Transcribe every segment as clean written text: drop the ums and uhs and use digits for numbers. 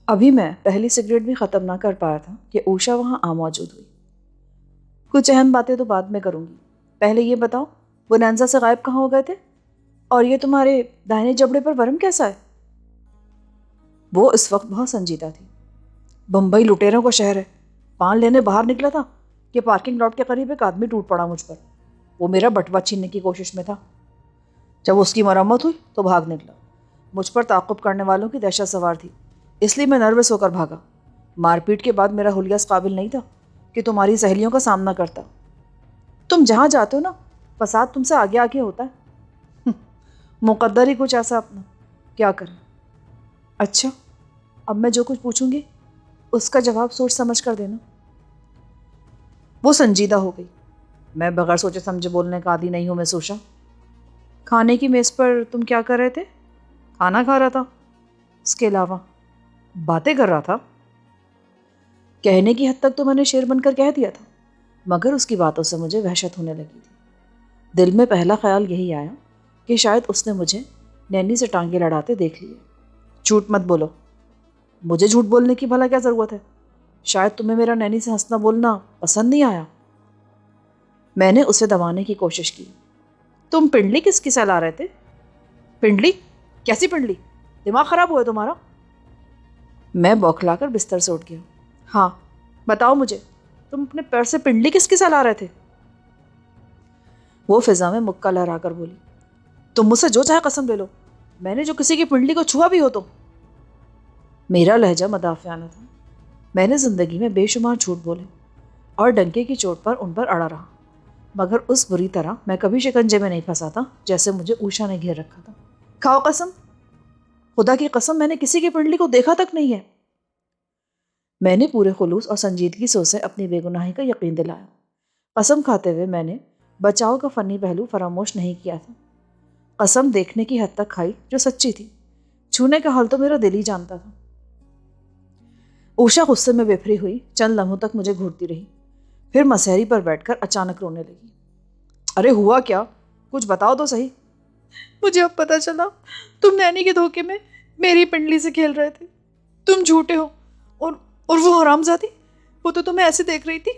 ابھی میں پہلی سگریٹ بھی ختم نہ کر پایا تھا کہ اوشا وہاں آ موجود ہوئی۔ کچھ اہم باتیں تو بعد میں کروں گی، پہلے یہ بتاؤ بونانزا سے غائب کہاں ہو گئے تھے؟ اور یہ تمہارے دائیں جبڑے پر ورم کیسا ہے؟ وہ اس وقت بہت سنجیدہ تھی۔ بمبئی لٹیروں کا شہر ہے، پان لینے باہر نکلا تھا کہ پارکنگ لاٹ کے قریب ایک آدمی ٹوٹ پڑا مجھ پر۔ وہ میرا بٹوا چھیننے کی کوشش میں تھا۔ جب اس کی مرمت ہوئی تو بھاگ نکلا۔ مجھ پر تعاقب کرنے والوں کی دہشت سوار تھی، اس لیے میں نروس ہو کر بھاگا۔ مار پیٹ کے بعد میرا حلیہ اس قابل نہیں تھا کہ تمہاری سہیلیوں کا سامنا کرتا۔ تم جہاں جاتے ہو نا، فساد تم سے آگے آگے ہوتا ہے۔ مقدر ہی کچھ ایسا اپنا، کیا کریں۔ اچھا، اب میں جو کچھ پوچھوں گی اس کا جواب سوچ سمجھ کر دینا۔ وہ سنجیدہ ہو گئی۔ میں بغیر سوچے سمجھے بولنے کا عادی نہیں ہوں مس اوشا۔ کھانے کی میز پر تم کیا کر رہے تھے؟ کھانا کھا رہا تھا، اس کے علاوہ باتیں کر رہا تھا۔ کہنے کی حد تک تو میں نے شیر بن کر کہہ دیا تھا، مگر اس کی باتوں سے مجھے وحشت ہونے لگی تھی۔ دل میں پہلا خیال یہی آیا کہ شاید اس نے مجھے نینی سے ٹانگیں لڑاتے دیکھ لیے۔ جھوٹ مت بولو۔ مجھے جھوٹ بولنے کی بھلا کیا ضرورت ہے؟ شاید تمہیں میرا نینی سے ہنسنا بولنا پسند نہیں آیا۔ میں نے اسے دبانے کی کوشش کی۔ تم پنڈلی کس کی سلا رہے تھے؟ پنڈلی؟ کیسی پنڈلی؟ دماغ خراب ہوا ہے تمہارا؟ میں بوکھلا کر بستر سے اٹھ گیا۔ ہاں بتاؤ مجھے، تم اپنے پیر سے پنڈلی کس کی سلا رہے تھے؟ وہ فضا میں مکہ لہرا کر بولی، تم مجھ سے جو چاہے قسم لے لو، میں نے جو کسی کی پنڈلی کو چھوا بھی ہو تو۔ میرا لہجہ مدافعانہ تھا۔ میں نے زندگی میں بے شمار جھوٹ بولے اور ڈنکے کی چوٹ پر ان پر اڑا رہا، مگر اس بری طرح میں کبھی شکنجے میں نہیں پھنسا تھا جیسے مجھے اوشا نے گھیر رکھا تھا۔ کھاؤ قسم۔ خدا کی قسم میں نے کسی کی پنڈلی کو دیکھا تک نہیں ہے۔ میں نے پورے خلوص اور سنجیدگی سے اسے اپنی بے گناہی کا یقین دلایا۔ قسم کھاتے ہوئے میں نے بچاؤ کا فنی پہلو فراموش نہیں کیا تھا۔ قسم دیکھنے کی حد تک کھائی جو سچی تھی، چھونے کا حال تو میرا دل ہی جانتا تھا۔ اوشا غصے میں بفری ہوئی چند لمحوں تک مجھے گھورتی رہی، پھر مسہری پر بیٹھ کر اچانک رونے لگی۔ ارے ہوا کیا؟ کچھ بتاؤ تو صحیح۔ مجھے اب پتا چلا تم نینی کے دھوکے میں میری پنڈلی سے کھیل رہے تھے۔ تم جھوٹے ہو، اور وہ حرامزادی، وہ تو تمہیں ایسے دیکھ رہی تھی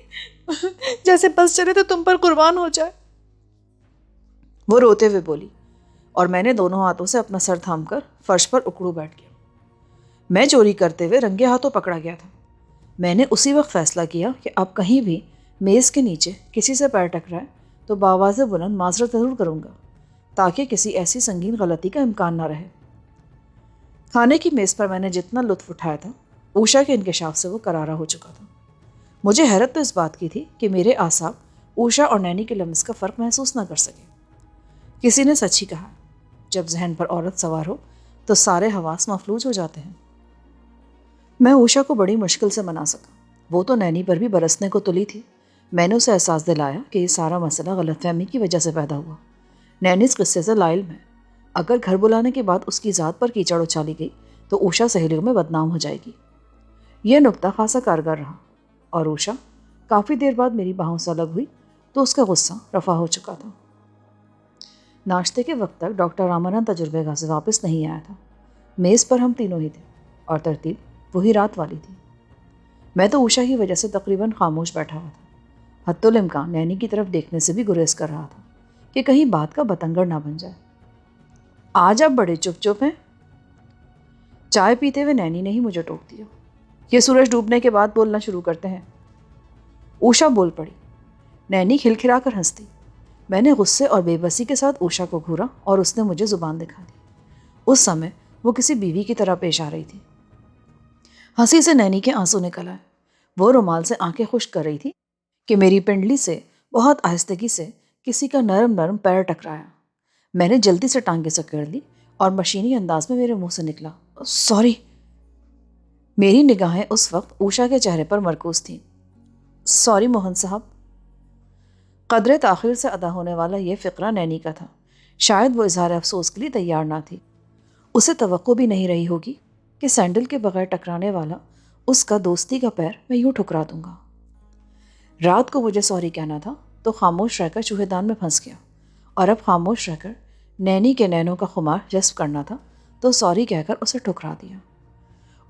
جیسے بس چلے تو تم پر قربان ہو جائے۔ وہ روتے ہوئے بولی، اور میں نے دونوں ہاتھوں سے اپنا سر تھام کر فرش پر اکڑو بیٹھ گیا۔ میں چوری کرتے ہوئے رنگے ہاتھوں پکڑا گیا تھا۔ میں نے اسی وقت فیصلہ کیا کہ اب کہیں بھی میز کے نیچے کسی سے پیر ٹکرائے تو باواز بلند معذرت ضرور کروں گا، تاکہ کسی ایسی سنگین غلطی کا امکان نہ رہے۔ کھانے کی میز پر میں نے جتنا لطف اٹھایا تھا، اوشا کے انکشاف سے وہ کرارا ہو چکا تھا۔ مجھے حیرت تو اس بات کی تھی کہ میرے اعصاب اوشا اور نینی کے لمس کا فرق محسوس نہ کر سکے۔ کسی نے سچ ہی کہا، جب ذہن پر عورت سوار ہو تو سارے حواس مفلوج ہو جاتے ہیں۔ میں اوشا کو بڑی مشکل سے منا سکا، وہ تو نینی پر بھی برسنے کو تلی تھی۔ میں نے اسے احساس دلایا کہ یہ سارا مسئلہ غلط فہمی کی وجہ سے پیدا ہوا۔ نینی اس قصے سے لا علم ہے۔ اگر گھر بلانے کے بعد اس کی ذات پر کیچڑ اچھالی گئی تو اوشا سہیلیوں میں بدنام ہو جائے گی۔ یہ نکتہ خاصا کارگر رہا، اور اوشا کافی دیر بعد میری باہوں سے الگ ہوئی تو اس کا غصہ رفع ہو چکا تھا۔ ناشتے کے وقت تک ڈاکٹر رامانند تجربے گاہ سے واپس نہیں آیا تھا۔ میز پر ہم تینوں ہی تھے اور ترتیب وہی رات والی تھی۔ میں تو اوشا کی وجہ سے تقریباً خاموش بیٹھا ہوا تھا، حتی الامکان نینی کی طرف دیکھنے سے بھی گریز کر رہا تھا کہ کہیں بات کا بتنگڑ نہ بن جائے۔ آج آپ بڑے چپ چپ ہیں۔ چائے پیتے ہوئے نینی نے ہی مجھے ٹوک دیا۔ یہ سورج ڈوبنے کے بعد بولنا شروع کرتے ہیں۔ اوشا بول پڑی۔ نینی کھلکھلا کر ہنس دی۔ میں نے غصے اور بے بسی کے ساتھ اوشا کو گھورا اور اس نے مجھے زبان دکھا دی۔ اس سمے وہ کسی بیوی کی طرح پیش آ رہی تھی۔ ہنسی سے نینی کے آنسو نکل آئے۔ وہ رومال سے آنکھیں خشک کر رہی تھی کہ میری پنڈلی سے بہت آہستگی سے کسی کا نرم نرم پیر ٹکرایا۔ میں نے جلدی سے ٹانگیں سکیڑ لی اور مشینی انداز میں میرے منہ سے نکلا، سوری۔ میری نگاہیں اس وقت اوشا کے چہرے پر مرکوز تھیں۔ سوری موہن صاحب۔ قدرے تاخیر سے ادا ہونے والا یہ فقرہ نینی کا تھا۔ شاید وہ اظہار افسوس کے لیے تیار نہ تھی۔ اسے توقع بھی نہیں رہی ہوگی کہ سینڈل کے بغیر ٹکرانے والا اس کا دوستی کا پیر میں یوں ٹھکرا دوں گا۔ رات کو مجھے سوری کہنا تھا تو خاموش رہ کر چوہے دان میں پھنس گیا، اور اب خاموش رہ کر نینی کے نینوں کا خمار جذب کرنا تھا تو سوری کہہ کر اسے ٹھکرا دیا۔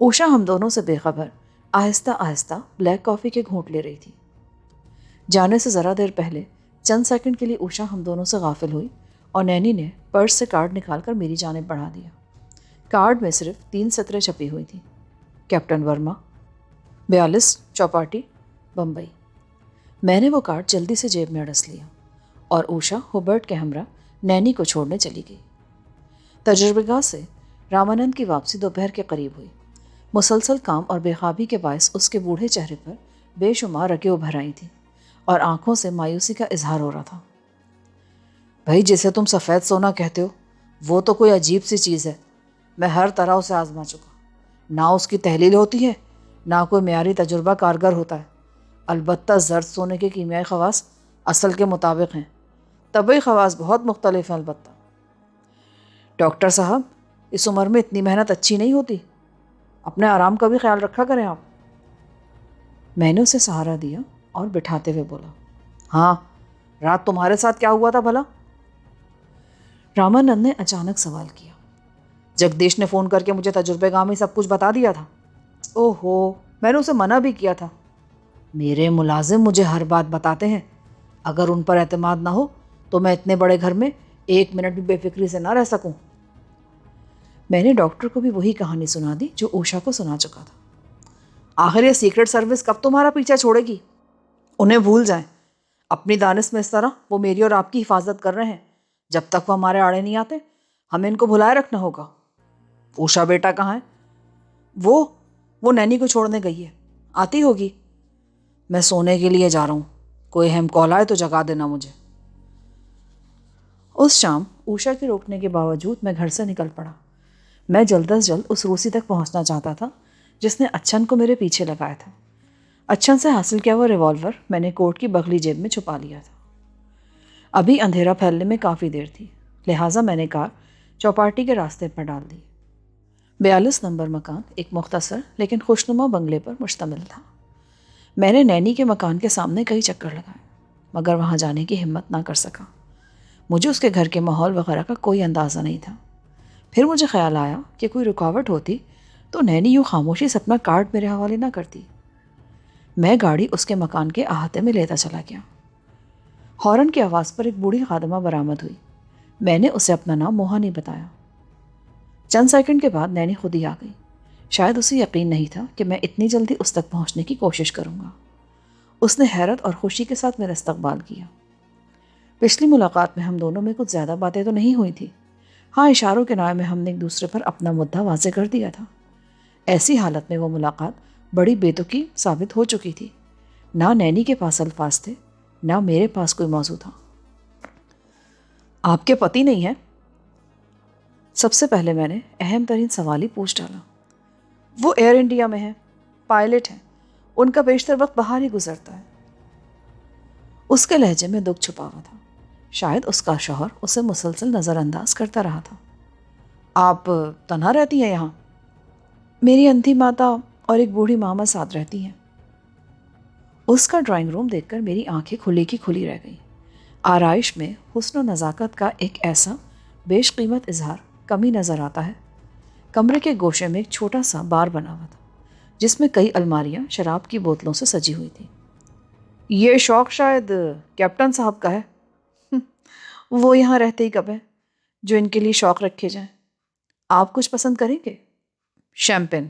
اوشا ہم دونوں سے بے خبر آہستہ آہستہ بلیک کافی کے گھونٹ لے رہی تھی۔ جانے سے ذرا دیر پہلے چند سیکنڈ کے لیے اوشا ہم دونوں سے غافل ہوئی اور نینی نے پرس سے کارڈ نکال کر میری جانب بڑھا دیا۔ کارڈ میں صرف 3 سطریں چھپی ہوئی تھیں۔ کیپٹن ورما، 42 چوپاٹی، بمبئی۔ میں نے وہ کارڈ جلدی سے جیب میں اڑس لیا اور اوشا ہوبرٹ کے ہمراہ نینی کو چھوڑنے چلی گئی۔ تجربہ گاہ سے رامانند کی واپسی دوپہر کے قریب ہوئی۔ مسلسل کام اور بے خوابی کے باعث اس کے بوڑھے چہرے پر بے شمار رگیں ابھر آئی تھیں اور آنکھوں سے مایوسی کا اظہار ہو رہا تھا۔ بھائی، جسے تم سفید سونا کہتے ہو وہ تو کوئی عجیب سی چیز ہے۔ میں ہر طرح اسے آزما چکا، نہ اس کی تحلیل ہوتی ہے نہ کوئی معیاری تجربہ کارگر ہوتا ہے۔ البتہ زرد سونے کے کیمیائی خواص اصل کے مطابق ہیں، طبعی خواص بہت مختلف ہیں۔ البتہ ڈاکٹر صاحب، اس عمر میں اتنی محنت اچھی نہیں ہوتی، اپنے آرام کا بھی خیال رکھا کریں آپ۔ میں نے اسے سہارا دیا اور بٹھاتے ہوئے بولا، ہاں، رات تمہارے ساتھ کیا ہوا تھا بھلا؟ رامانند نے اچانک سوال کیا۔ جگدیش نے فون کر کے مجھے تجربہ گاہ میں سب کچھ بتا دیا تھا۔ اوہو، میں نے اسے منع بھی کیا تھا۔ میرے ملازم مجھے ہر بات بتاتے ہیں، اگر ان پر اعتماد نہ ہو تو میں اتنے بڑے گھر میں 1 منٹ بھی بے فکری سے نہ رہ سکوں۔ میں نے ڈاکٹر کو بھی وہی کہانی سنا دی جو اوشا کو سنا چکا تھا۔ آخر یہ سیکرٹ سروس کب تمہارا پیچھا چھوڑے گی؟ انہیں بھول جائیں، اپنی دانش میں اس طرح وہ میری اور آپ کی حفاظت کر رہے ہیں۔ جب تک وہ ہمارے آڑے نہیں آتے ہمیں ان کو بھلائے رکھنا ہوگا۔ اوشا بیٹا کہاں ہے؟ وہ نینی کو چھوڑنے گئی ہے، آتی ہوگی۔ میں سونے کے لیے جا رہا ہوں، کوئی اہم کال آئے تو جگا دینا مجھے۔ اس شام اوشا کے روکنے کے باوجود میں گھر سے نکل پڑا۔ میں جلد از جلد اس روسی تک پہنچنا چاہتا تھا جس نے اچھن کو میرے پیچھے لگایا تھا۔ اچھن سے حاصل کیا ہوا ریوالور میں نے کوٹ کی بغلی جیب میں چھپا لیا تھا۔ ابھی اندھیرا پھیلنے میں کافی دیر تھی، لہٰذا میں نے کار چوپاٹی کے راستے پر ڈال دی۔ 42 نمبر مکان ایک مختصر لیکن خوشنما بنگلے پر مشتمل تھا۔ میں نے نینی کے مکان کے سامنے کئی چکر لگائے مگر وہاں جانے کی ہمت نہ کر سکا۔ مجھے اس کے گھر کے ماحول وغیرہ کا کوئی اندازہ نہیں تھا۔ پھر مجھے خیال آیا کہ کوئی رکاوٹ ہوتی تو نینی یوں خاموشی سے اپنا کارڈ میرے حوالے نہ کرتی۔ میں گاڑی اس کے مکان کے احاطے میں لیتا چلا گیا۔ ہارن کی آواز پر ایک بوڑھی خادمہ برآمد ہوئی۔ میں نے اسے اپنا نام موہانی بتایا۔ چند سیکنڈ کے بعد نینی خود ہی آ گئی۔ شاید اسے یقین نہیں تھا کہ میں اتنی جلدی اس تک پہنچنے کی کوشش کروں گا۔ اس نے حیرت اور خوشی کے ساتھ میرا استقبال کیا۔ پچھلی ملاقات میں ہم دونوں میں کچھ زیادہ باتیں تو نہیں ہوئی تھی۔ ہاں، اشاروں کے نائے میں ہم نے ایک دوسرے پر اپنا مدعا واضح کر دیا تھا۔ ایسی حالت میں وہ ملاقات بڑی بے تکی ثابت ہو چکی تھی۔ نہ نینی کے پاس الفاظ تھے نہ میرے پاس کوئی موضوع تھا۔ آپ کے پتی نہیں ہیں؟ سب سے پہلے میں نے اہم ترین سوال ہی پوچھ ڈالا۔ وہ ایئر انڈیا میں ہیں، پائلٹ ہیں، ان کا بیشتر وقت باہر ہی گزرتا ہے۔ اس کے لہجے میں دکھ چھپا ہوا تھا، شاید اس کا شوہر اسے مسلسل نظر انداز کرتا رہا تھا۔ آپ تنہا رہتی ہیں یہاں؟ میری اندھی ماتا اور ایک بوڑھی ماما ساتھ رہتی ہیں۔ اس کا ڈرائنگ روم دیکھ کر میری آنکھیں کھلی کی کھلی رہ گئیں۔ آرائش میں حسن و نزاکت کا ایک ایسا بیش قیمت اظہار کمی نظر آتا ہے۔ کمرے کے گوشے میں ایک چھوٹا سا بار بنا ہوا تھا جس میں کئی الماریاں شراب کی بوتلوں سے سجی ہوئی تھیں۔ یہ شوق شاید کیپٹن صاحب کا ہے۔ وہ یہاں رہتے ہی کب ہیں جو ان کے لیے شوق رکھے جائیں؟ آپ کچھ پسند کریں گے؟ شیمپین،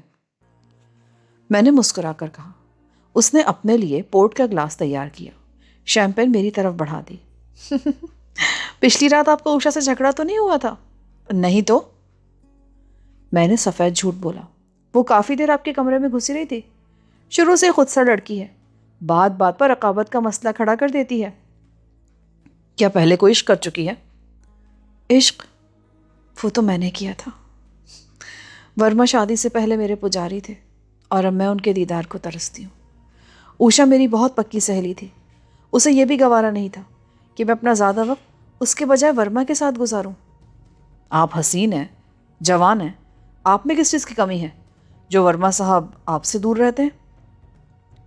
میں نے مسکرا کر کہا۔ اس نے اپنے لیے پورٹ کا گلاس تیار کیا، شیمپین میری طرف بڑھا دی۔ پچھلی رات آپ کو اوشا سے جھگڑا تو نہیں ہوا تھا؟ نہیں تو؟ میں نے سفید جھوٹ بولا۔ وہ کافی دیر آپ کے کمرے میں گھسی رہی تھی؟ شروع سے خود سا لڑکی ہے، بات بات پر رقابت کا مسئلہ کھڑا کر دیتی ہے۔ کیا پہلے کوئی عشق کر چکی ہے؟ عشق؟ وہ تو میں نے کیا تھا۔ ورما شادی سے پہلے میرے پجاری تھے اور اب میں ان کے دیدار کو ترستی ہوں۔ اوشا میری بہت پکی سہیلی تھی، اسے یہ بھی گوارا نہیں تھا کہ میں اپنا زیادہ وقت اس کے بجائے ورما کے ساتھ گزاروں۔ آپ حسین ہیں، جوان ہیں، آپ میں کس چیز کی کمی ہے جو ورما صاحب آپ سے دور رہتے ہیں؟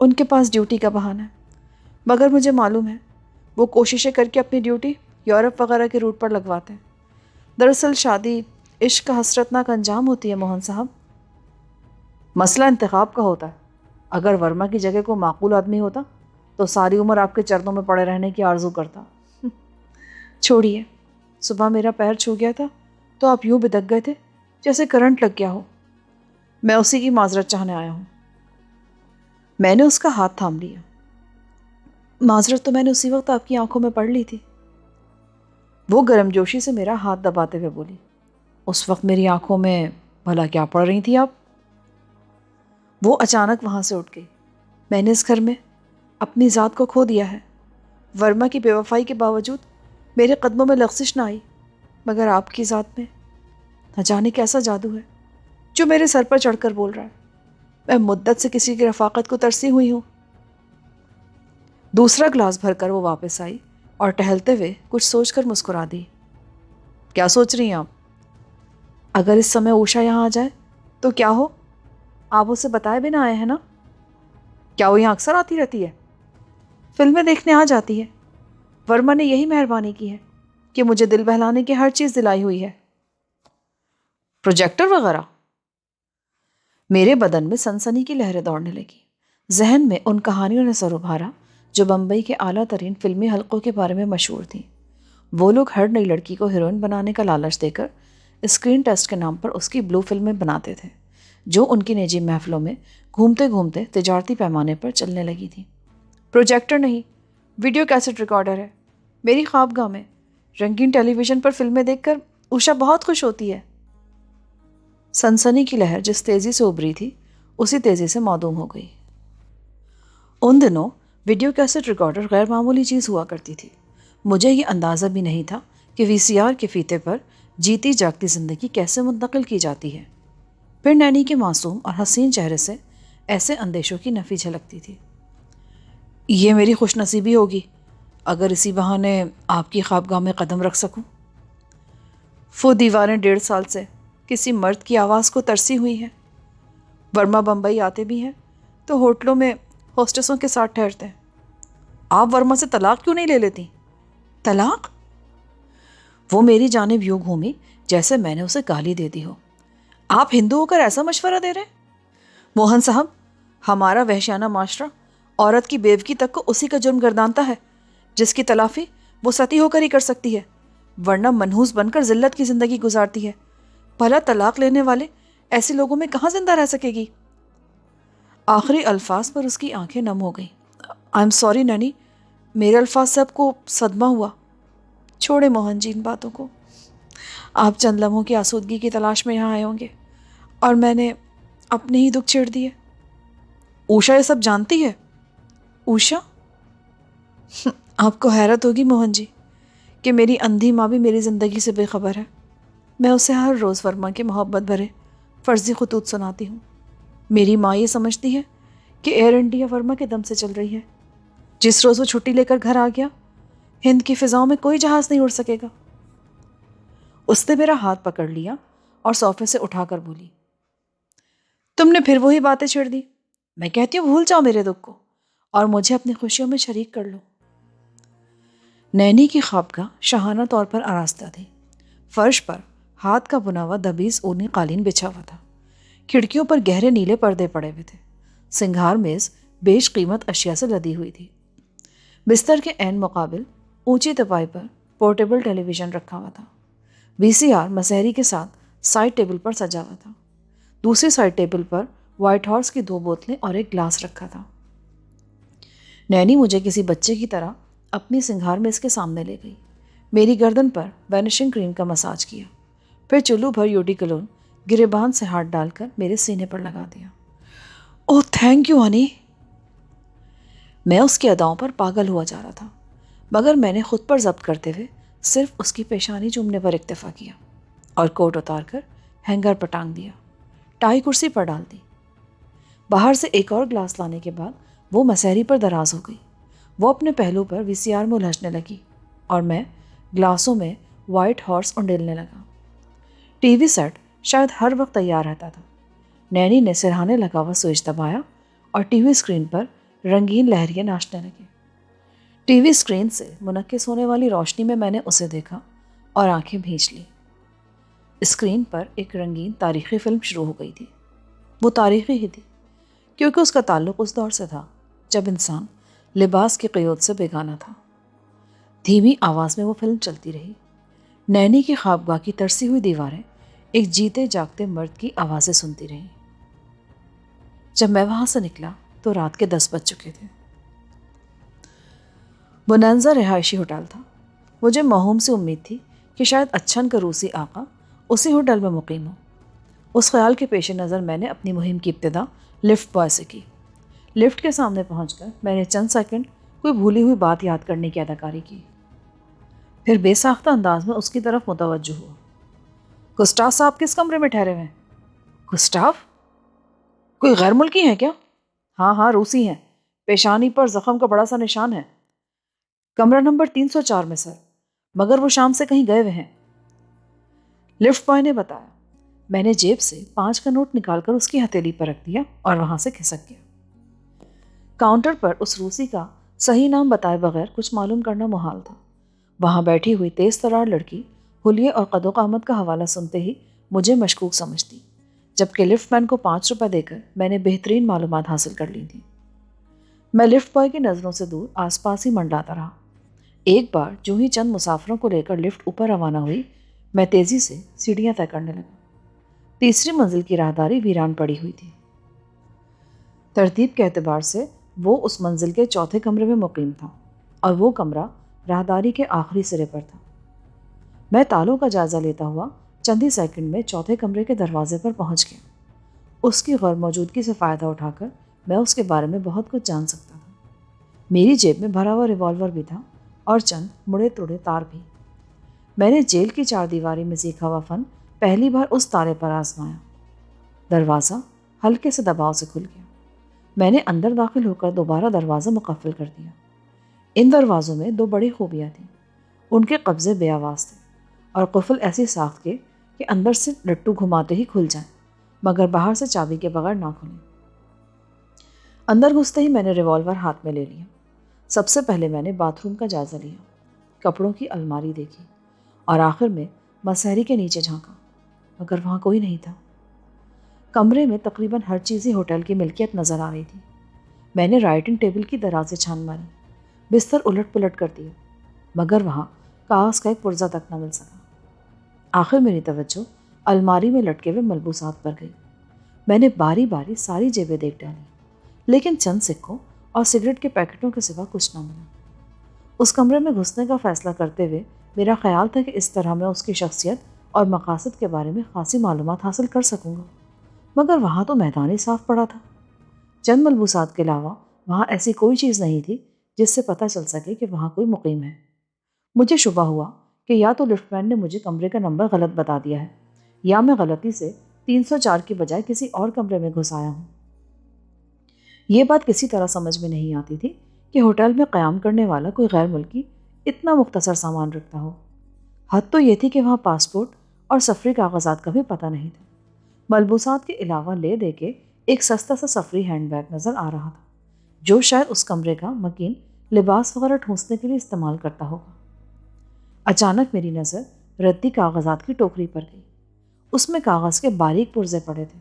ان کے پاس ڈیوٹی کا بہانہ ہے، مگر مجھے معلوم ہے وہ کوششیں کر کے اپنی ڈیوٹی یورپ وغیرہ کے روٹ پر لگواتے ہیں۔ دراصل شادی عشق کا حسرتناک انجام ہوتی ہے موہن صاحب۔ مسئلہ انتخاب کا ہوتا ہے. اگر ورما کی جگہ کو معقول آدمی ہوتا تو ساری عمر آپ کے چرنوں میں پڑے رہنے کی آرزو کرتا. چھوڑیے، صبح میرا پیر چھو گیا تھا تو آپ یوں بدک گئے تھے جیسے کرنٹ لگ گیا ہو. میں اسی کی معذرت چاہنے آیا ہوں. میں نے اس کا ہاتھ تھام لیا. معذرت تو میں نے اسی وقت آپ کی آنکھوں میں پڑھ لی تھی. وہ گرم جوشی سے میرا ہاتھ دباتے ہوئے بولی. اس وقت میری آنکھوں میں بھلا کیا پڑھ رہی تھی آپ؟ وہ اچانک وہاں سے اٹھ گئی. میں نے اس گھر میں اپنی ذات کو کھو دیا ہے. ورما کی بے وفائی کے باوجود میرے قدموں میں لغزش نہ آئی، مگر آپ کی ذات میں نہ جانے کیسا جادو ہے جو میرے سر پر چڑھ کر بول رہا ہے. میں مدت سے کسی کی رفاقت کو ترسی ہوئی ہوں. دوسرا گلاس بھر کر وہ واپس آئی اور ٹہلتے ہوئے کچھ سوچ کر مسکرا دی. کیا سوچ رہی ہیں آپ؟ اگر اس سمے اوشا یہاں آ جائے تو کیا ہو؟ آپ اسے بتائے بنا آئے ہیں نا؟ کیا وہ یہاں اکثر آتی رہتی ہے؟ فلمیں دیکھنے آ جاتی ہے. ورما نے یہی مہربانی کی ہے کہ مجھے دل بہلانے کی ہر چیز دلائی ہوئی ہے. پروجیکٹر وغیرہ؟ میرے بدن میں سنسنی کی لہریں دوڑنے لگی. ذہن میں ان کہانیوں نے سر ابھارا جو بمبئی کے اعلیٰ ترین فلمی حلقوں کے بارے میں مشہور تھیں. وہ لوگ ہر نئی لڑکی کو ہیروئن بنانے کا لالچ دے کر اسکرین ٹیسٹ کے نام پر اس کی بلو فلمیں بناتے تھے جو ان کی نجی محفلوں میں گھومتے گھومتے تجارتی پیمانے پر چلنے لگی تھی. پروجیکٹر نہیں، ویڈیو کیسٹ ریکارڈر ہے. میری خوابگاہ میں رنگین ٹیلی ویژن پر فلمیں دیکھ کر اوشا بہت خوش ہوتی ہے. سنسنی کی لہر جس تیزی سے ابری تھی اسی تیزی سے معدوم ہو گئی. ان دنوں ویڈیو کیسٹ ریکارڈر غیر معمولی چیز ہوا کرتی تھی. مجھے یہ اندازہ بھی نہیں تھا کہ وی سی آر کے فیتے پر جیتی جاگتی زندگی کیسے منتقل کی جاتی ہے. پھر نینی کے معصوم اور حسین چہرے سے ایسے اندیشوں کی نفی جھلکتی تھی. یہ میری خوش نصیبی ہوگی اگر اسی بہانے آپ کی خوابگاہ میں قدم رکھ سکوں. وہ دیواریں 1.5 سال سے کسی مرد کی آواز کو ترسی ہوئی ہیں. ورما بمبئی آتے بھی ہیں تو ہوٹلوں میں ہوسٹسوں کے ساتھ ٹھہرتے ہیں. آپ ورما سے طلاق کیوں نہیں لے لیتی؟ طلاق؟ وہ میری جانب یوں گھومی جیسے میں نے اسے گالی دے دی ہو. آپ ہندو ہو کر ایسا مشورہ دے رہے ہیں؟ موہن صاحب، ہمارا وحشیانہ معاشرہ عورت کی بیوگی تک کو اسی کا جرم گردانتا ہے جس کی تلافی وہ ستی ہو کر ہی کر سکتی ہے، ورنہ منحوس بن کر ذلت کی زندگی گزارتی ہے. بھلا طلاق لینے والے ایسے لوگوں میں کہاں زندہ رہ سکے گی؟ آخری الفاظ پر اس کی آنکھیں نم ہو گئیں. آئی ایم سوری نینی، میرے الفاظ سے آپ کو صدمہ ہوا. چھوڑے موہن جی ان باتوں کو. آپ چند لمحوں کی آسودگی کی تلاش میں یہاں آئے ہوں گے اور میں نے اپنے ہی دکھ چھیڑ دیے. اوشا یہ سب جانتی ہے؟ اوشا؟ آپ کو حیرت ہوگی موہن جی کہ میری اندھی ماں بھی میری زندگی سے بے خبر ہے. میں اسے ہر روز ورما کے محبت بھرے فرضی خطوط سناتی ہوں. میری ماں یہ سمجھتی ہے کہ ایئر انڈیا ورما کے دم سے چل رہی ہے. جس روز وہ چھٹی لے کر گھر آ گیا ہند کی فضاؤں میں کوئی جہاز نہیں اڑ سکے گا. اس نے میرا ہاتھ پکڑ لیا اور صوفے سے اٹھا کر بولی. تم نے پھر وہی باتیں چھیڑ دی. میں کہتی ہوں بھول جاؤ میرے دکھ کو اور مجھے اپنی خوشیوں میں شریک کر لو. نینی کی خوابگاہ شاہانہ طور پر آراستہ تھی. فرش پر ہاتھ کا بنا ہوا دبیز اونی قالین بچھا ہوا تھا. کھڑکیوں پر گہرے نیلے پردے پڑے ہوئے تھے. سنگھار میز بیش قیمت اشیاء سے لدی ہوئی تھی. بستر کے عین مقابل اونچی تپائی پر پورٹیبل ٹیلی ویژن رکھا ہوا تھا. وی سی آر مسحری کے ساتھ سائڈ ٹیبل پر سجا ہوا تھا. دوسری سائڈ ٹیبل پر وائٹ ہارس کی 2 بوتلیں اور ایک گلاس رکھا تھا. نینی مجھے کسی بچے کی طرح اپنی سنگھار میز کے سامنے لے گئی. میری گردن پر وینشنگ کریم کا مساج کیا، پھر چلو بھر یوڈی کلون گریبان سے ہاتھ ڈال کر میرے سینے پر لگا دیا. اوہ تھینک یو ہنی. میں اس کی اداؤں پر پاگل ہوا جا رہا تھا، مگر میں نے خود پر ضبط کرتے ہوئے صرف اس کی پیشانی چومنے پر اکتفا کیا اور کوٹ اتار کر ہینگر پر ٹانگ دیا. ٹائی کرسی پر ڈال دی. باہر سے ایک اور گلاس لانے کے بعد وہ مسحری پر دراز ہو گئی. وہ اپنے پہلو پر وی سی آر میں الجھنے لگی اور میں گلاسوں میں وائٹ ہارس انڈیلنے لگا. ٹی وی سیٹ شاید ہر وقت تیار رہتا تھا. نینی نے سرہانے لگا ہوا سوئچ دبایا اور ٹی وی اسکرین پر رنگین لہریے ناچنے لگے. ٹی وی اسکرین سے منعکس ہونے والی روشنی میں نے اسے دیکھا اور آنکھیں بھینچ لی. اسکرین پر ایک رنگین تاریخی فلم شروع ہو گئی تھی وہ تاریخی ہی تھی، کیونکہ اس کا تعلق اس دور سے تھا جب انسان لباس کی قیود سے بیگانہ تھا۔ دھیمی آواز میں وہ فلم چلتی رہی۔ نینی کی خوابگاہ کی ترسی ہوئی دیواریں ایک جیتے جاگتے مرد کی آوازیں سنتی رہیں۔ جب میں وہاں سے نکلا تو رات کے 10 بج چکے تھے۔ بونانزا رہائشی ہوٹل تھا۔ مجھے موہوم سے امید تھی کہ شاید اچھن کا روسی آقا اسی ہوٹل میں مقیم ہو۔ اس خیال کے پیش نظر میں نے اپنی مہم کی ابتدا لفٹ بوائے سے کی۔ لفٹ کے سامنے پہنچ کر میں نے چند سیکنڈ کوئی بھولی ہوئی بات یاد کرنے کی اداکاری کی، پھر بے ساختہ انداز میں اس کی طرف متوجہ ہوا۔ گسٹاف صاحب کس کمرے میں ٹھہرے ہوئے ہیں؟ گسٹاف؟ کوئی غیر ملکی ہیں کیا؟ ہاں روسی ہیں، پیشانی پر زخم کا بڑا سا نشان ہے۔ کمرہ نمبر 304 میں سر، مگر وہ شام سے کہیں گئے ہوئے ہیں، لفٹ بوائے نے بتایا۔ میں نے جیب سے 5 کا نوٹ نکال کر اس کی ہتھیلی پر رکھ دیا اور وہاں سے کھسک گیا۔ کاؤنٹر پر اس روسی کا صحیح نام بتائے بغیر کچھ معلوم کرنا محال تھا۔ وہاں بیٹھی ہوئی تیز ترار لڑکی حلیے اور قد و قامت کا حوالہ سنتے ہی مجھے مشکوک سمجھتی، جبکہ لفٹ مین کو 5 روپے دے کر میں نے بہترین معلومات حاصل کر لی تھی۔ میں لفٹ بوائے کی نظروں سے دور آس پاس ہی منڈلاتا رہا۔ ایک بار جو ہی چند مسافروں کو لے کر لفٹ اوپر روانہ ہوئی، میں تیزی سے سیڑھیاں طے کرنے لگا۔ تیسری منزل کی راہداری ویران پڑی ہوئی تھی۔ ترتیب کے اعتبار سے وہ اس منزل کے چوتھے کمرے میں مقیم تھا اور وہ کمرہ راہداری کے آخری سرے پر تھا۔ میں تالوں کا جائزہ لیتا ہوا چند ہی سیکنڈ میں چوتھے کمرے کے دروازے پر پہنچ گیا۔ اس کی غیر موجودگی سے فائدہ اٹھا کر میں اس کے بارے میں بہت کچھ جان سکتا تھا۔ میری جیب میں بھرا ہوا ریوالور بھی تھا اور چند مڑے توڑے تار بھی۔ میں نے جیل کی 4 دیواری میں سیکھا ہوا فن پہلی بار اس تالے پر آزمایا۔ دروازہ ہلکے سے دباؤ سے کھل گیا۔ میں نے اندر داخل ہو کر دوبارہ دروازہ مقفل کر دیا۔ ان دروازوں میں 2 بڑی خوبیاں تھیں۔ ان کے قبضے بے آواز تھے اور قفل ایسی ساخت کے کہ اندر سے لٹو گھماتے ہی کھل جائیں، مگر باہر سے چابی کے بغیر نہ کھلیں۔ اندر گھستے ہی میں نے ریوالور ہاتھ میں لے لیا۔ سب سے پہلے میں نے باتھ روم کا جائزہ لیا، کپڑوں کی الماری دیکھی اور آخر میں مسہری کے نیچے جھانکا، مگر وہاں کوئی نہیں تھا۔ کمرے میں تقریباً ہر چیز ہی ہوٹل کی ملکیت نظر آ رہی تھی۔ میں نے رائٹنگ ٹیبل کی درازیں چھان ماری، بستر الٹ پلٹ کر دیا، مگر وہاں کاغذ کا ایک پرزہ تک نہ مل سکا۔ آخر میری توجہ الماری میں لٹکے ہوئے ملبوسات پر گئی۔ میں نے باری باری ساری جیبیں دیکھ ڈالی، لیکن چند سکوں اور سگریٹ کے پیکٹوں کے سوا کچھ نہ ملا۔ اس کمرے میں گھسنے کا فیصلہ کرتے ہوئے میرا خیال تھا کہ اس طرح میں اس کی شخصیت اور مقاصد کے بارے میں خاصی معلومات حاصل کر سکوں گا، مگر وہاں تو میدان ہی صاف پڑا تھا۔ چند ملبوسات کے علاوہ وہاں ایسی کوئی چیز نہیں تھی جس سے پتہ چل سکے کہ وہاں کوئی مقیم ہے۔ مجھے شبہ ہوا کہ یا تو لفٹ مین نے مجھے کمرے کا نمبر غلط بتا دیا ہے یا میں غلطی سے 304 کی بجائے کسی اور کمرے میں گھس آیا ہوں۔ یہ بات کسی طرح سمجھ میں نہیں آتی تھی کہ ہوٹل میں قیام کرنے والا کوئی غیر ملکی اتنا مختصر سامان رکھتا ہو۔ حد تو یہ تھی کہ وہاں پاسپورٹ اور سفری کاغذات کا بھی پتہ نہیں تھا۔ ملبوسات کے علاوہ لے دے کے ایک سستا سا سفری ہینڈ بیگ نظر آ رہا تھا، جو شاید اس کمرے کا مکین لباس وغیرہ ٹھونسنے کے لیے استعمال کرتا ہوگا۔ اچانک میری نظر ردی کاغذات کی ٹوکری پر گئی۔ اس میں کاغذ کے باریک پرزے پڑے تھے،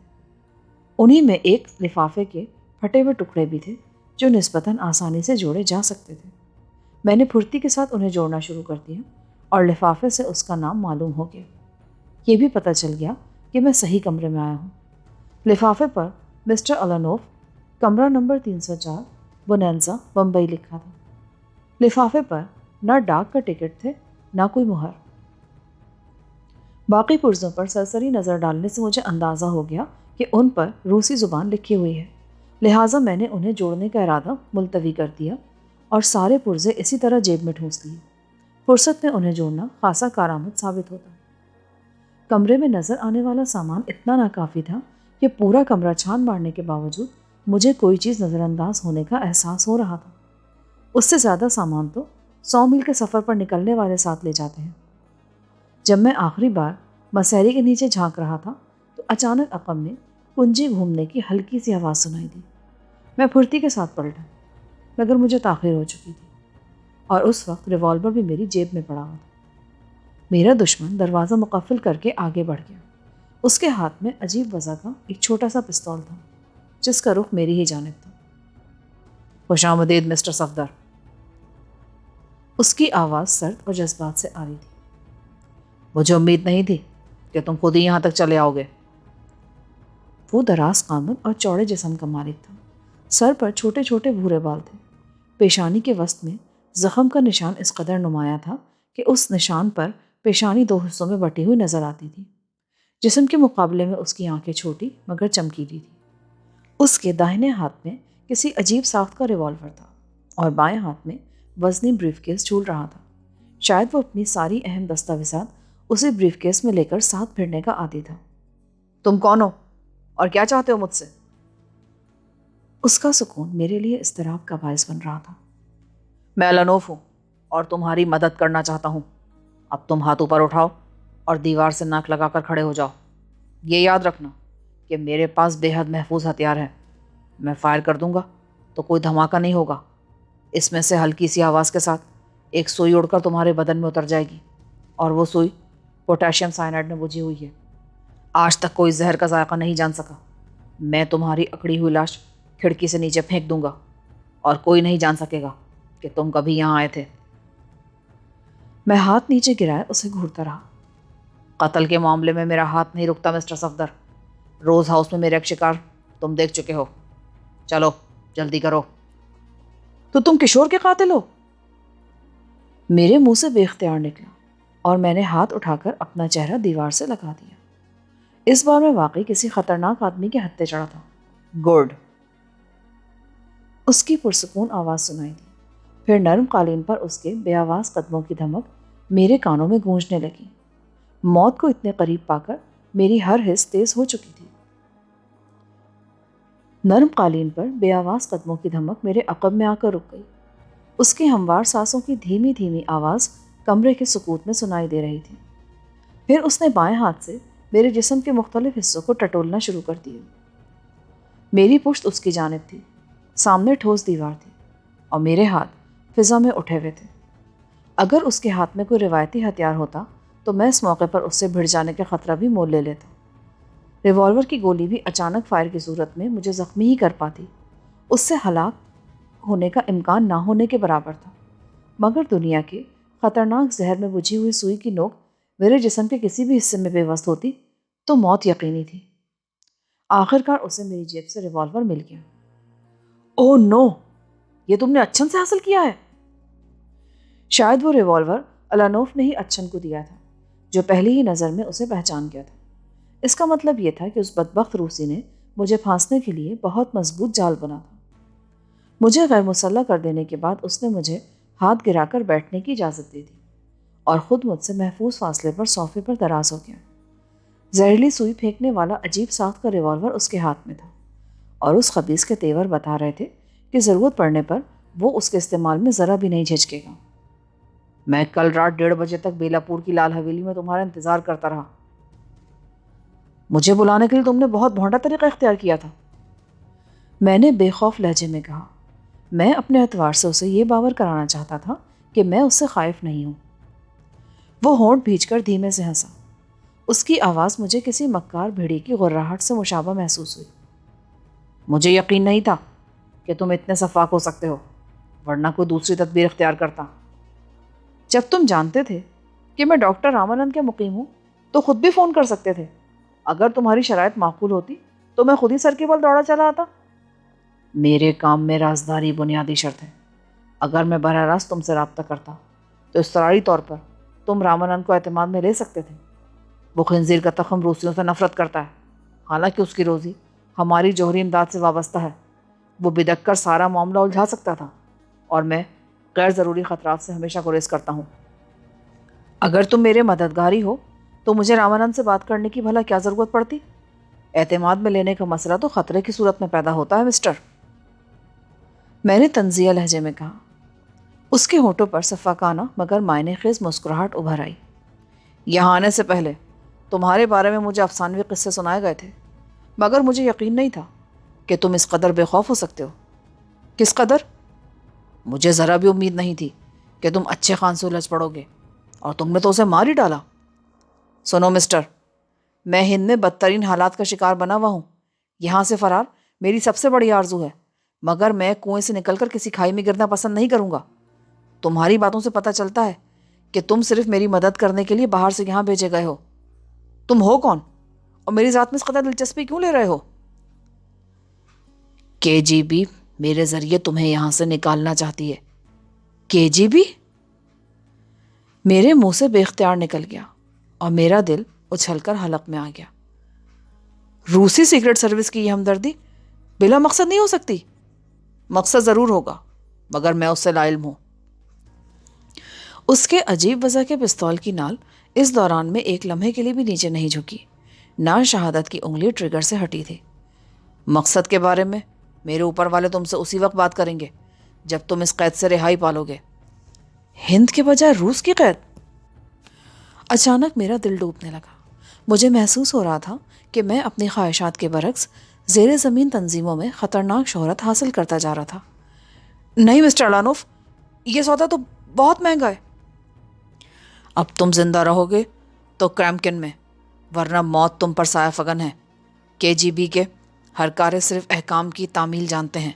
انہی میں ایک لفافے کے پھٹے ہوئے ٹکڑے بھی تھے جو نسبتاً آسانی سے جوڑے جا سکتے تھے۔ میں نے پھرتی کے ساتھ انہیں جوڑنا شروع کر دیا اور لفافے سے اس کا نام معلوم ہو گیا۔ یہ بھی پتہ چل گیا کہ میں صحیح کمرے میں آیا ہوں۔ لفافے پر مسٹر الانوف، کمرہ نمبر 304، بونانزا، بمبئی لکھا تھا۔ لفافے پر نہ ڈاک کا ٹکٹ تھے نہ کوئی مہر۔ باقی پرزوں پر سرسری نظر ڈالنے سے مجھے اندازہ ہو گیا کہ ان پر روسی زبان لکھی ہوئی ہے، لہٰذا میں نے انہیں جوڑنے کا ارادہ ملتوی کر دیا اور سارے پرزے اسی طرح جیب میں ٹھونس لیے۔ فرصت میں انہیں جوڑنا خاصا کارآمد ثابت ہوتا۔ کمرے میں نظر آنے والا سامان اتنا ناکافی تھا کہ پورا کمرہ چھان مارنے کے باوجود مجھے کوئی چیز نظر انداز ہونے کا احساس ہو رہا تھا۔ اس سے زیادہ سامان تو 100 میل کے سفر پر نکلنے والے ساتھ لے جاتے ہیں۔ جب میں آخری بار مسہری کے نیچے جھانک رہا تھا تو اچانک عقب میں کنجی گھومنے کی ہلکی سی آواز سنائی دی۔ میں پھرتی کے ساتھ پلٹا، مگر مجھے تاخیر ہو چکی تھی اور اس وقت ریوالور بھی میری جیب میں پڑا ہوا تھا۔ میرا دشمن دروازہ مقفل کر کے آگے بڑھ گیا اس کے ہاتھ میں عجیب وضع کا ایک چھوٹا سا پستول تھا جس کا رخ میری ہی جانب تھا۔ خوش آمدید مسٹر صفدر۔ اس کی آواز سرد اور جذبات سے آ رہی تھی۔ مجھے امید نہیں تھی کہ تم خود ہی یہاں تک چلے آؤ گے۔ وہ دراز قامت اور چوڑے جسم کا مالک تھا۔ سر پر چھوٹے چھوٹے بھورے بال تھے۔ پیشانی کے وسط میں زخم کا نشان اس قدر نمایاں تھا کہ اس نشان پر پیشانی 2 حصوں میں بٹی ہوئی نظر آتی تھی۔ جسم کے مقابلے میں اس کی آنکھیں چھوٹی مگر چمکیلی تھی۔ اس کے داہنے ہاتھ میں کسی عجیب ساخت کا ریوالور تھا اور بائیں ہاتھ میں وزنی بریف کیس جھول رہا تھا۔ شاید وہ اپنی ساری اہم دستاویزات اسی بریف کیس میں لے کر ساتھ پھرنے کا عادی تھا۔ تم کون ہو اور کیا چاہتے ہو مجھ سے؟ اس کا سکون میرے لیے اضطراب کا باعث بن رہا تھا۔ میں الانوف ہوں اور تمہاری مدد کرنا چاہتا ہوں۔ اب تم ہاتھ اوپر اٹھاؤ اور دیوار سے ناک لگا کر کھڑے ہو جاؤ۔ یہ یاد رکھنا کہ میرے پاس بے حد محفوظ ہتھیار ہے۔ میں فائر کر دوں گا تو کوئی دھماکہ نہیں ہوگا۔ اس میں سے ہلکی سی آواز کے ساتھ ایک سوئی اڑ کر تمہارے بدن میں اتر جائے گی اور وہ سوئی پوٹاشیم سائنائڈ میں بجھی ہوئی ہے۔ آج تک کوئی زہر کا ذائقہ نہیں جان سکا۔ میں تمہاری اکڑی ہوئی لاش کھڑکی سے نیچے پھینک دوں گا اور کوئی نہیں جان سکے گا کہ تم کبھی یہاں آئے تھے۔ میں ہاتھ نیچے گرائے اسے گھورتا رہا۔ قتل کے معاملے میں میرا ہاتھ نہیں رکتا مسٹر صفدر۔ روز ہاؤس میں میرا ایک شکار تم دیکھ چکے ہو۔ چلو جلدی کرو۔ تو تم کشور کے قاتل ہو؟ میرے منہ سے بے اختیار نکلا اور میں نے ہاتھ اٹھا کر اپنا چہرہ دیوار سے لگا دیا۔ اس بار میں واقعی کسی خطرناک آدمی کے ہتھے چڑھا تھا۔ گڈ۔ اس کی پرسکون آواز سنائی دی۔ پھر نرم قالین پر اس کے بے آواز قدموں کی دھمک میرے کانوں میں گونجنے لگی۔ موت کو اتنے قریب پا کر میری ہر حس تیز ہو چکی تھی۔ نرم قالین پر بے آواز قدموں کی دھمک میرے عقب میں آ کر رک گئی۔ اس کی ہموار سانسوں کی دھیمی دھیمی آواز کمرے کے سکوت میں سنائی دے رہی تھی۔ پھر اس نے بائیں ہاتھ سے میرے جسم کے مختلف حصوں کو ٹٹولنا شروع کر دیا۔ میری پشت اس کی جانب تھی، سامنے ٹھوس دیوار تھی اور میرے ہاتھ فضا میں اٹھے ہوئے تھے۔ اگر اس کے ہاتھ میں کوئی روایتی ہتھیار ہوتا تو میں اس موقع پر اس سے بھڑ جانے کا خطرہ بھی مول لے لیتا۔ ریوالور کی گولی بھی اچانک فائر کی صورت میں مجھے زخمی ہی کر پاتی۔ اس سے ہلاک ہونے کا امکان نہ ہونے کے برابر تھا، مگر دنیا کے خطرناک زہر میں بجھی ہوئی سوئی کی نوک میرے جسم کے کسی بھی حصے میں پیوست ہوتی تو موت یقینی تھی۔ آخر کار اسے میری جیب سے ریوالور مل گیا۔ اوہ نو! یہ تم نے اچھن سے حاصل کیا ہے؟ شاید وہ ریوالور الانوف نے ہی اچھن کو دیا تھا، جو پہلی ہی نظر میں اسے پہچان گیا تھا۔ اس کا مطلب یہ تھا کہ اس بدبخت روسی نے مجھے پھانسنے کے لیے بہت مضبوط جال بنا تھا۔ مجھے غیر مسلح کر دینے کے بعد اس نے مجھے ہاتھ گرا کر بیٹھنے کی اجازت دے دی اور خود مجھ سے محفوظ فاصلے پر صوفے پر دراز ہو گیا۔ زہریلی سوئی پھینکنے والا عجیب ساخت کا ریوالور اس کے ہاتھ میں تھا اور اس خبیث کے تیور بتا رہے تھے کہ ضرورت پڑنے پر وہ اس کے استعمال میں ذرا بھی نہیں جھجکے گا۔ میں کل رات 1:30 بجے تک بیلا پور کی لال حویلی میں تمہارا انتظار کرتا رہا۔ مجھے بلانے کے لیے تم نے بہت بھونڈا طریقہ اختیار کیا تھا، میں نے بے خوف لہجے میں کہا۔ میں اپنے اعتبار سے اسے یہ باور کرانا چاہتا تھا کہ میں اس سے خائف نہیں ہوں۔ وہ ہونٹ بھینچ کر دھیمے سے ہنسا۔ اس کی آواز مجھے کسی مکار بھیڑی کی غراہٹ سے مشابہ محسوس ہوئی۔ مجھے یقین نہیں تھا کہ تم اتنے شفاق ہو سکتے ہو، ورنہ کوئی دوسری تدبیر اختیار کرتا۔ جب تم جانتے تھے کہ میں ڈاکٹر رامانند کے مقیم ہوں تو خود بھی فون کر سکتے تھے۔ اگر تمہاری شرائط معقول ہوتی تو میں خود ہی سر کے بل دوڑا چلا آتا۔ میرے کام میں رازداری بنیادی شرط ہے۔ اگر میں براہ راست تم سے رابطہ کرتا تو اضطراری طور پر تم رامانند کو اعتماد میں لے سکتے تھے۔ وہ خنزیر کا تخم روسیوں سے نفرت کرتا ہے، حالانکہ اس کی روزی ہماری جوہری امداد سے وابستہ ہے۔ وہ بدک کر سارا معاملہ الجھا سکتا تھا اور میں غیر ضروری خطرات سے ہمیشہ گریز کرتا ہوں۔ اگر تم میرے مددگاری ہو تو مجھے رامانند سے بات کرنے کی بھلا کیا ضرورت پڑتی؟ اعتماد میں لینے کا مسئلہ تو خطرے کی صورت میں پیدا ہوتا ہے مسٹر، میں نے طنزیہ لہجے میں کہا۔ اس کے ہونٹوں پر شفقانہ مگر معنی خیز مسکراہٹ ابھر آئی۔ یہاں آنے سے پہلے تمہارے بارے میں مجھے افسانوی قصے سنائے گئے تھے، مگر مجھے یقین نہیں تھا کہ تم اس قدر بے خوف ہو سکتے ہو۔ کس قدر؟ مجھے ذرا بھی امید نہیں تھی کہ تم اچھے خان سے الجھ پڑو گے، اور تم نے تو اسے مار ہی ڈالا۔ سنو مسٹر، میں ہند میں بدترین حالات کا شکار بنا ہوا ہوں. یہاں سے فرار میری سب سے بڑی آرزو ہے، مگر میں کنویں سے نکل کر کسی کھائی میں گرنا پسند نہیں کروں گا. تمہاری باتوں سے پتہ چلتا ہے کہ تم صرف میری مدد کرنے کے لیے باہر سے یہاں بھیجے گئے ہو. تم ہو کون اور میری ذات میں اس قدر دلچسپی کیوں لے رہے ہو؟ KGB میرے ذریعے تمہیں یہاں سے نکالنا چاہتی ہے. KGB؟ میرے منہ سے بے اختیار نکل گیا اور میرا دل اچھل کر حلق میں آ گیا. روسی سیکرٹ سروس کی یہ ہمدردی بلا مقصد نہیں ہو سکتی. مقصد ضرور ہوگا، مگر میں اس سے لا علم ہوں. اس کے عجیب وضع کے پستول کی نال اس دوران میں ایک لمحے کے لیے بھی نیچے نہیں جھکی. نہ شہادت کی انگلی ٹریگر سے ہٹی تھی. مقصد کے بارے میں میرے اوپر والے تم سے اسی وقت بات کریں گے جب تم اس قید سے رہائی پالو گے. ہند کے بجائے روس کی قید؟ اچانک میرا دل ڈوبنے لگا. مجھے محسوس ہو رہا تھا کہ میں اپنی خواہشات کے برعکس زیر زمین تنظیموں میں خطرناک شہرت حاصل کرتا جا رہا تھا. نہیں مسٹر الانوف، یہ سودا تو بہت مہنگا ہے. اب تم زندہ رہو گے تو کریمکن میں، ورنہ موت تم پر سایہ فگن ہے. KGB کے ہر کارے صرف احکام کی تعمیل جانتے ہیں.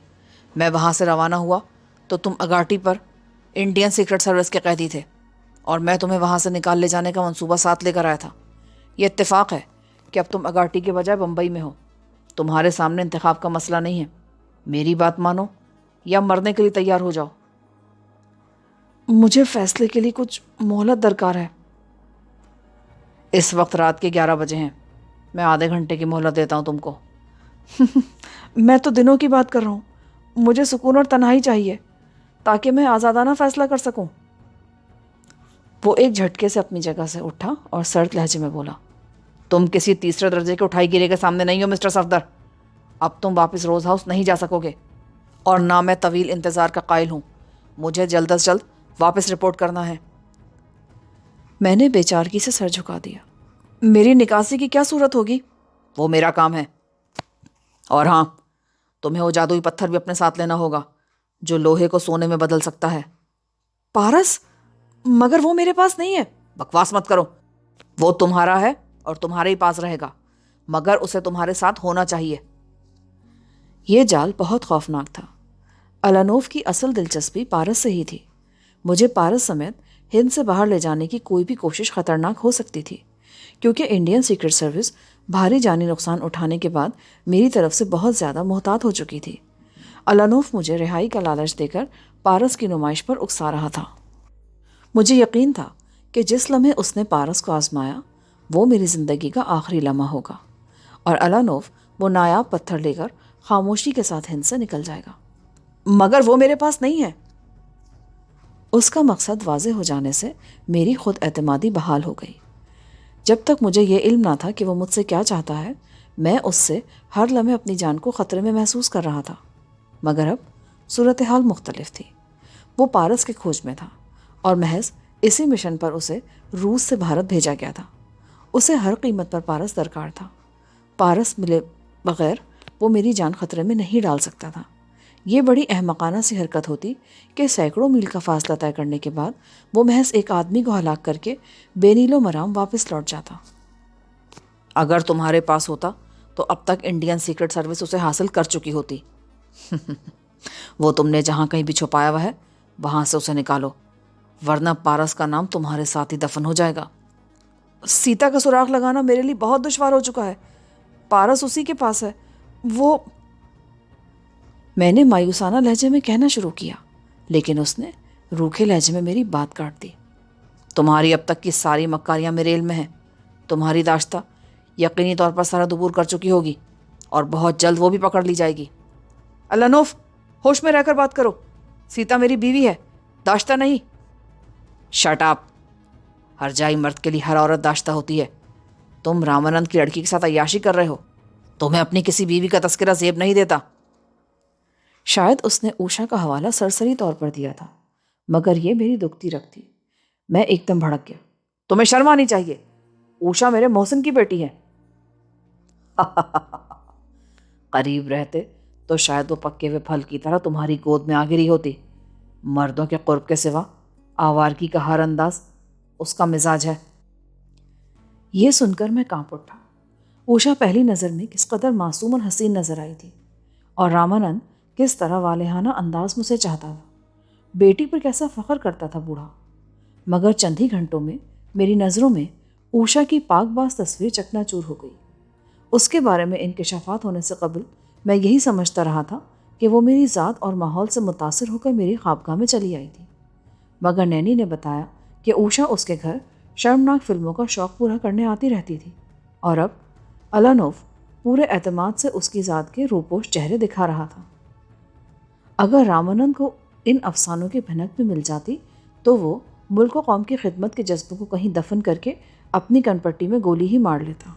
میں وہاں سے روانہ ہوا تو تم اگاٹی پر انڈین سیکرٹ سروس کے قیدی تھے، اور میں تمہیں وہاں سے نکال لے جانے کا منصوبہ ساتھ لے کر آیا تھا. یہ اتفاق ہے کہ اب تم اگاٹی کے بجائے بمبئی میں ہو. تمہارے سامنے انتخاب کا مسئلہ نہیں ہے. میری بات مانو یا مرنے کے لیے تیار ہو جاؤ. مجھے فیصلے کے لیے کچھ مہلت درکار ہے. اس وقت رات کے 11 بجے ہیں. میں آدھے گھنٹے کی مہلت دیتا ہوں تم کو. میں تو دنوں کی بات کر رہا ہوں. مجھے سکون اور تنہائی چاہیے تاکہ میں آزادانہ فیصلہ کر سکوں. وہ ایک جھٹکے سے اپنی جگہ سے اٹھا اور سرد لہجے میں بولا، تم کسی تیسرے درجے کے اٹھائی گیرے کے سامنے نہیں ہو مسٹر صفدر. اب تم واپس روز ہاؤس نہیں جا سکو گے، اور نہ میں طویل انتظار کا قائل ہوں. مجھے جلد از جلد واپس رپورٹ کرنا ہے. میں نے بے چارگی سے سر جھکا دیا. میری نکاسی کی کیا صورت ہوگی؟ وہ میرا کام ہے. اور ہاں، تمہیں وہ جادوئی پتھر بھی اپنے ساتھ لینا ہوگا جو لوہے کو سونے میں بدل سکتا ہے. پارس؟ مگر وہ میرے پاس نہیں ہے. بکواس مت کرو. وہ تمہارا ہے اور تمہارے ہی پاس رہے گا، مگر اسے تمہارے ساتھ ہونا چاہیے. یہ جال بہت خوفناک تھا. الانوف کی اصل دلچسپی پارس سے ہی تھی. مجھے پارس سمیت ہند سے باہر لے جانے کی کوئی بھی کوشش خطرناک ہو سکتی تھی، کیونکہ انڈین سیکرٹ سروس بھاری جانی نقصان اٹھانے کے بعد میری طرف سے بہت زیادہ محتاط ہو چکی تھی. الانوف مجھے رہائی کا لالچ دے کر پارس کی نمائش پر اکسا رہا تھا. مجھے یقین تھا کہ جس لمحے اس نے پارس کو آزمایا وہ میری زندگی کا آخری لمحہ ہوگا، اور الانوف وہ نایاب پتھر لے کر خاموشی کے ساتھ ہند سے نکل جائے گا. مگر وہ میرے پاس نہیں ہے. اس کا مقصد واضح ہو جانے سے میری خود اعتمادی بحال ہو گئی. جب تک مجھے یہ علم نہ تھا کہ وہ مجھ سے کیا چاہتا ہے، میں اس سے ہر لمحے اپنی جان کو خطرے میں محسوس کر رہا تھا. مگر اب صورتحال مختلف تھی. وہ پارس کے کھوج میں تھا، اور محض اسی مشن پر اسے روس سے بھارت بھیجا گیا تھا. اسے ہر قیمت پر پارس درکار تھا. پارس ملے بغیر وہ میری جان خطرے میں نہیں ڈال سکتا تھا. یہ بڑی احمقانہ سی حرکت ہوتی کہ سینکڑوں میل کا فاصلہ طے کرنے کے بعد وہ محض ایک آدمی کو ہلاک کر کے بے نیل و مرام واپس لوٹ جاتا. اگر تمہارے پاس ہوتا تو اب تک انڈین سیکرٹ سروس اسے حاصل کر چکی ہوتی. وہ تم نے جہاں کہیں بھی چھپایا ہوا ہے وہاں سے اسے نکالو، ورنہ پارس کا نام تمہارے ساتھ ہی دفن ہو جائے گا. سیتا کا سراغ لگانا میرے لیے بہت دشوار ہو چکا ہے. پارس اسی کے پاس ہے. وہ، میں نے مایوسانہ لہجے میں کہنا شروع کیا، لیکن اس نے روکھے لہجے میں میری بات کاٹ دی. تمہاری اب تک کی ساری مکاریاں میرے علم میں ہیں. تمہاری داشتہ یقینی طور پر سرحد عبور کر چکی ہوگی، اور بہت جلد وہ بھی پکڑ لی جائے گی. الانوف، ہوش میں رہ کر بات کرو. سیتا میری بیوی ہے، داشتہ نہیں. Shut up. ہر جائی مرد کے لیے ہر عورت داشتہ ہوتی ہے. تم رامانند کی لڑکی کے ساتھ عیاشی کر رہے ہو. تمہیں اپنی کسی بیوی کا تذکرہ زیب نہیں دیتا. شاید اس نے اوشا کا حوالہ سرسری طور پر دیا تھا، مگر یہ میری دکھتی رگ تھی. میں ایک دم بھڑک گیا. تمہیں شرم آنی چاہیے. اوشا میرے محسن کی بیٹی ہے. قریب رہتے تو شاید وہ پکے ہوئے پھل کی طرح تمہاری گود میں آ گری ہوتی. مردوں کے قرب کے سوا آوارگی کا ہر انداز اس کا مزاج ہے. یہ سن کر میں کانپ اٹھا. اوشا پہلی نظر میں کس قدر معصوم اور حسین نظر آئی تھی، اور رامانند کس طرح والہانہ انداز میں اسے چاہتا تھا۔ بیٹی پر کیسا فخر کرتا تھا بوڑھا۔ مگر چند ہی گھنٹوں میں میری نظروں میں اوشا کی پاک باز تصویر چکنا چور ہو گئی۔ اس کے بارے میں انکشافات ہونے سے قبل میں یہی سمجھتا رہا تھا کہ وہ میری ذات اور ماحول سے متاثر ہو کر میری خوابگاہ میں چلی آئی تھی، مگر نینی نے بتایا کہ اوشا اس کے گھر شرمناک فلموں کا شوق پورا کرنے آتی رہتی تھی، اور اب الانوف پورے اعتماد سے اس کی ذات کے روپوش چہرے دکھا رہا تھا۔ اگر رامانند کو ان افسانوں کی بھنک بھی مل جاتی تو وہ ملک و قوم کی خدمت کے جذبوں کو کہیں دفن کر کے اپنی کنپٹی میں گولی ہی مار لیتا۔